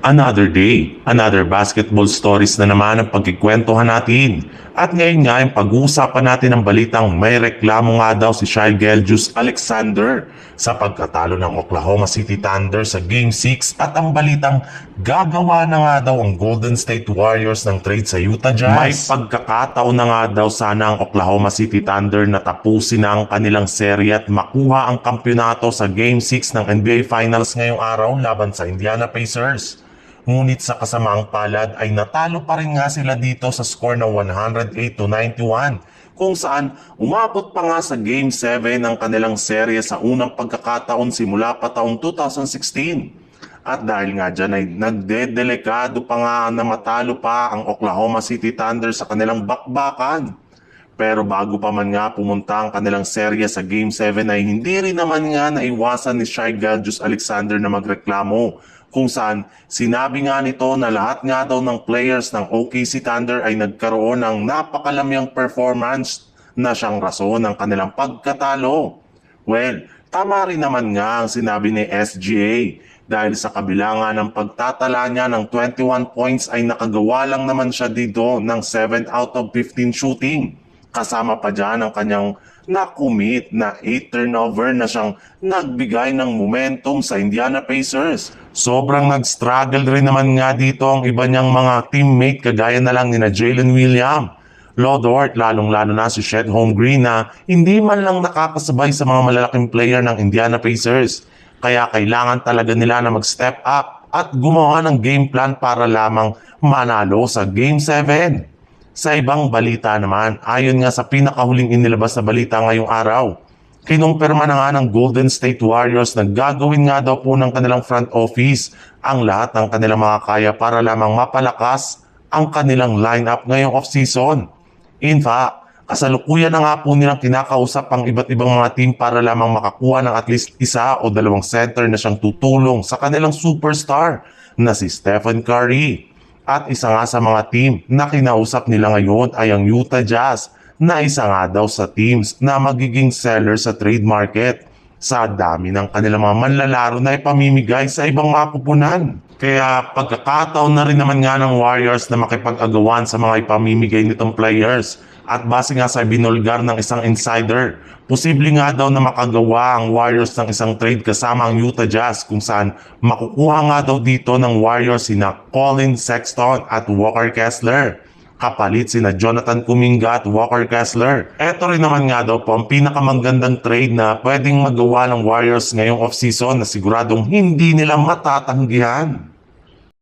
Another day, another basketball stories na naman ang pagkikwentuhan natin. At ngayon nga yung pag-uusapan natin ang balitang may reklamo nga daw si Shai Gilgeous-Alexander sa pagkatalo ng Oklahoma City Thunder sa Game 6 at ang balitang gagawa na nga daw ang Golden State Warriors ng trade sa Utah Jazz. May pagkakataon na nga daw sana ang Oklahoma City Thunder na tapusin na ang kanilang serye at makuha ang kampyonato sa Game 6 ng NBA Finals ngayong araw laban sa Indiana Pacers. Ngunit sa kasamaang palad ay natalo pa rin nga sila dito sa score na 108-91 kung saan umabot pa nga sa Game 7 ng kanilang serye sa unang pagkakataon simula pa taong 2016. At dahil nga dyan ay nagdedelikado pa nga na matalo pa ang Oklahoma City Thunder sa kanilang bakbakan. Pero bago pa man nga pumunta ang kanilang serye sa Game 7 ay hindi rin naman nga naiwasan ni Shai Gilgeous-Alexander na magreklamo kung saan sinabi nga nito na lahat nga daw ng players ng OKC Thunder ay nagkaroon ng napakalamyang performance na siyang rason ng kanilang pagkatalo. Well, tama rin naman nga ang sinabi ni SGA dahil sa kabila nga ng pagtatala niya ng 21 points ay nakagawa lang naman siya dito ng 7 out of 15 shooting. Kasama pa dyan ang kanyang na-commit na 8 turnover na siyang nagbigay ng momentum sa Indiana Pacers. Sobrang nag-struggle rin naman nga dito ang iba niyang mga teammate kagaya na lang ni na Jalen Williams, Lo Dort, lalong-lalo na si Chet Holmgren na hindi man lang nakakasabay sa mga malalaking player ng Indiana Pacers. Kaya kailangan talaga nila na mag-step up at gumawa ng game plan para lamang manalo sa Game 7. Sa ibang balita naman, ayon nga sa pinakahuling inilabas na balita ngayong araw, kinumpirma na nga ng Golden State Warriors na gagawin nga daw po ng kanilang front office ang lahat ng kanilang mga kaya para lamang mapalakas ang kanilang lineup ngayong off-season. In fact, kasalukuyan na nga po nilang kinakausap ang iba't ibang mga team para lamang makakuha ng at least isa o dalawang center na siyang tutulong sa kanilang superstar na si Stephen Curry. At isa nga sa mga team na kinausap nila ngayon ay ang Utah Jazz na isa nga daw sa teams na magiging seller sa trade market sa dami ng kanilang mga manlalaro na ipamimigay sa ibang mga kupunan. Kaya pagkakataon na rin naman nga ng Warriors na makipag-agawan sa mga ipamimigay nitong players. At base nga sa binulgar ng isang insider, posible nga daw na makagawa ang Warriors ng isang trade kasama ang Utah Jazz kung saan makukuha nga daw dito ng Warriors sina Collin Sexton at Walker Kessler. Kapalit sina Jonathan Kuminga at Walker Kessler. Eto rin naman nga daw po ang pinakamagandang trade na pwedeng magawa ng Warriors ngayong off-season na siguradong hindi nila matatanggihan.